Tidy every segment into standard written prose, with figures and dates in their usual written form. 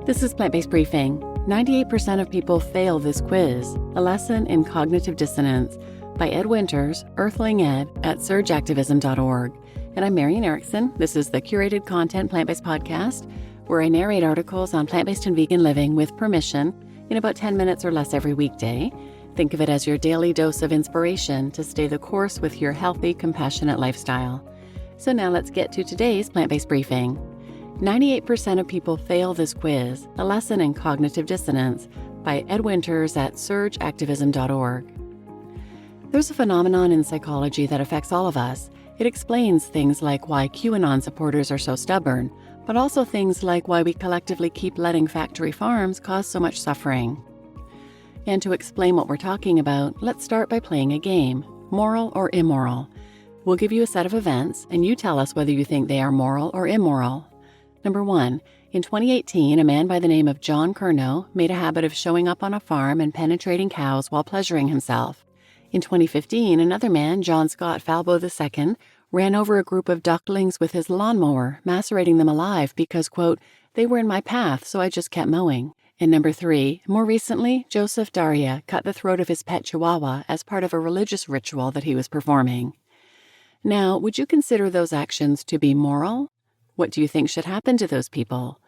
This is Plant-Based Briefing. 98% of people fail this quiz, a lesson in cognitive dissonance, by Ed Winters, Earthling Ed at surgeactivism.org. And I'm Marian Erickson. This is the curated content plant-based podcast, where I narrate articles on plant-based and vegan living with permission in about 10 minutes or less every weekday. Think of it as your daily dose of inspiration to stay the course with your healthy, compassionate lifestyle. So now let's get to today's plant-based briefing. 98% of people fail this quiz, a lesson in cognitive dissonance, by Ed Winters at surgeactivism.org. There's a phenomenon in psychology that affects all of us. It explains things like why QAnon supporters are so stubborn, but also things like why we collectively keep letting factory farms cause so much suffering. And to explain what we're talking about, let's start by playing a game, moral or immoral. We'll give you a set of events, and you tell us whether you think they are moral or immoral. Number 1. In 2018, a man by the name of John Curnow made a habit of showing up on a farm and penetrating cows while pleasuring himself. In 2015, another man, John Scott Falbo II, ran over a group of ducklings with his lawnmower, macerating them alive because, quote, they were in my path, so I just kept mowing. And number 3, more recently, Joseph Daria cut the throat of his pet chihuahua as part of a religious ritual that he was performing. Now, would you consider those actions to be moral? What do you think should happen to those people?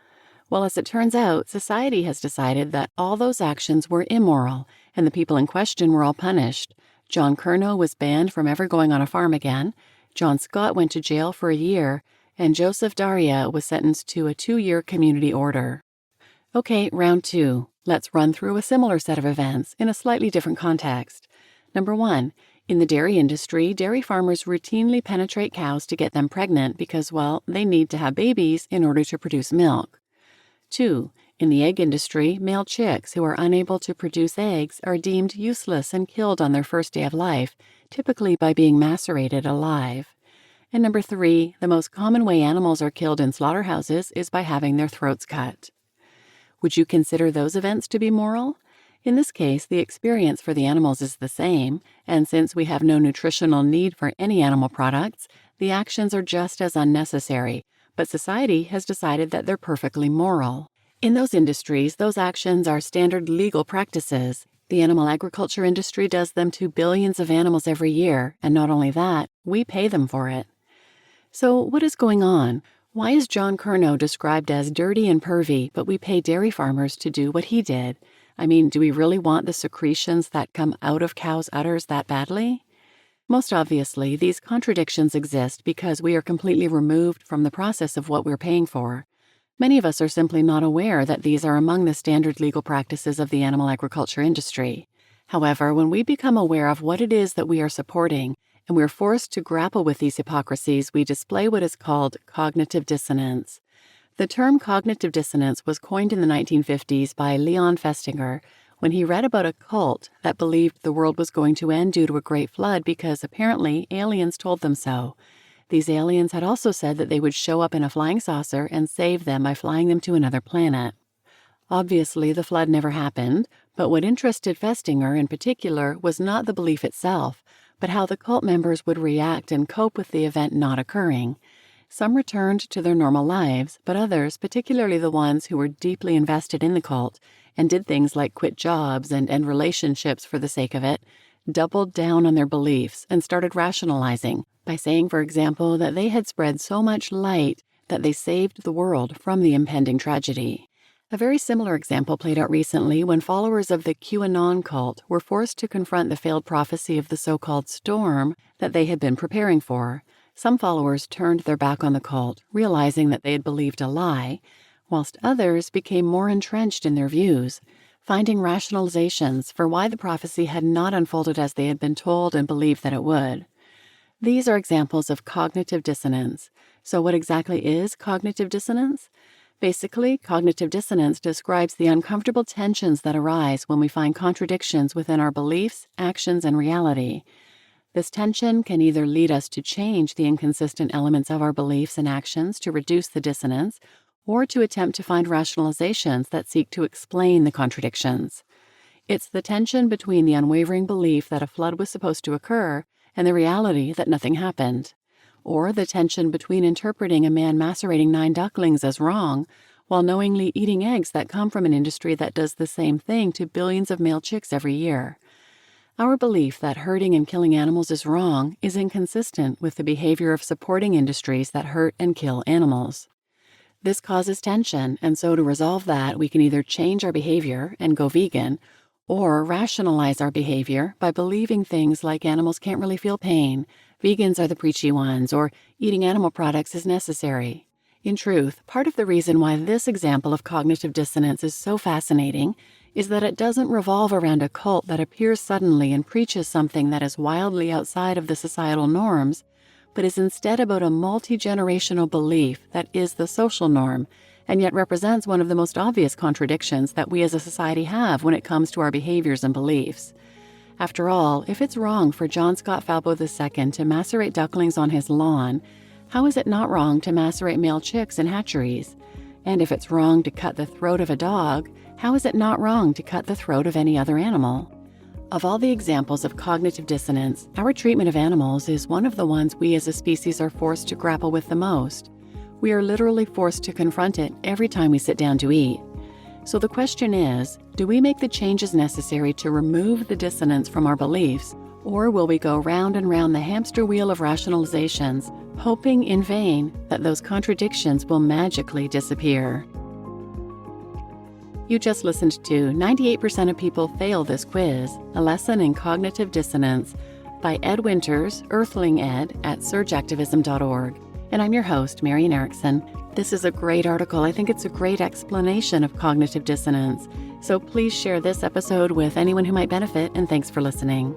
Well, as it turns out, society has decided that all those actions were immoral, and the people in question were all punished. John Curnow was banned from ever going on a farm again, John Scott went to jail for a year, and Joseph Daria was sentenced to a 2-year community order. Okay, round 2. Let's run through a similar set of events in a slightly different context. Number 1. In the dairy industry, dairy farmers routinely penetrate cows to get them pregnant because, well, they need to have babies in order to produce milk. 2. In the egg industry, male chicks who are unable to produce eggs are deemed useless and killed on their first day of life, typically by being macerated alive. And number 3, the most common way animals are killed in slaughterhouses is by having their throats cut. Would you consider those events to be moral? In this case, the experience for the animals is the same, and since we have no nutritional need for any animal products, the actions are just as unnecessary, but society has decided that they're perfectly moral. In those industries, those actions are standard legal practices. The animal agriculture industry does them to billions of animals every year, and not only that, we pay them for it. So what is going on? Why is John Curnow described as dirty and pervy, but we pay dairy farmers to do what he did? I mean, do we really want the secretions that come out of cows' udders that badly? Most obviously, these contradictions exist because we are completely removed from the process of what we're paying for. Many of us are simply not aware that these are among the standard legal practices of the animal agriculture industry. However, when we become aware of what it is that we are supporting, and we're forced to grapple with these hypocrisies, we display what is called cognitive dissonance. The term cognitive dissonance was coined in the 1950s by Leon Festinger when he read about a cult that believed the world was going to end due to a great flood because apparently aliens told them so. These aliens had also said that they would show up in a flying saucer and save them by flying them to another planet. Obviously, the flood never happened, but what interested Festinger in particular was not the belief itself, but how the cult members would react and cope with the event not occurring. Some returned to their normal lives, but others, particularly the ones who were deeply invested in the cult and did things like quit jobs and end relationships for the sake of it, doubled down on their beliefs and started rationalizing by saying, for example, that they had spread so much light that they saved the world from the impending tragedy. A very similar example played out recently when followers of the QAnon cult were forced to confront the failed prophecy of the so-called storm that they had been preparing for. Some followers turned their back on the cult, realizing that they had believed a lie, whilst others became more entrenched in their views, finding rationalizations for why the prophecy had not unfolded as they had been told and believed that it would. These are examples of cognitive dissonance. So what exactly is cognitive dissonance? Basically, cognitive dissonance describes the uncomfortable tensions that arise when we find contradictions within our beliefs, actions, and reality. This tension can either lead us to change the inconsistent elements of our beliefs and actions to reduce the dissonance, or to attempt to find rationalizations that seek to explain the contradictions. It's the tension between the unwavering belief that a flood was supposed to occur and the reality that nothing happened, or the tension between interpreting a man macerating 9 ducklings as wrong while knowingly eating eggs that come from an industry that does the same thing to billions of male chicks every year. Our belief that hurting and killing animals is wrong is inconsistent with the behavior of supporting industries that hurt and kill animals. This causes tension, and so to resolve that, we can either change our behavior and go vegan, or rationalize our behavior by believing things like animals can't really feel pain, vegans are the preachy ones, or eating animal products is necessary. In truth, part of the reason why this example of cognitive dissonance is so fascinating is that it doesn't revolve around a cult that appears suddenly and preaches something that is wildly outside of the societal norms, but is instead about a multi-generational belief that is the social norm, and yet represents one of the most obvious contradictions that we as a society have when it comes to our behaviors and beliefs. After all, if it's wrong for John Scott Falbo II to macerate ducklings on his lawn, how is it not wrong to macerate male chicks in hatcheries? And if it's wrong to cut the throat of a dog, how is it not wrong to cut the throat of any other animal? Of all the examples of cognitive dissonance, our treatment of animals is one of the ones we as a species are forced to grapple with the most. We are literally forced to confront it every time we sit down to eat. So the question is, do we make the changes necessary to remove the dissonance from our beliefs, or will we go round and round the hamster wheel of rationalizations, hoping in vain that those contradictions will magically disappear? You just listened to 98% of People Fail This Quiz, a lesson in cognitive dissonance by Ed Winters, Earthling Ed at surgeactivism.org. And I'm your host, Marian Erickson. This is a great article. I think it's a great explanation of cognitive dissonance. So please share this episode with anyone who might benefit, and thanks for listening.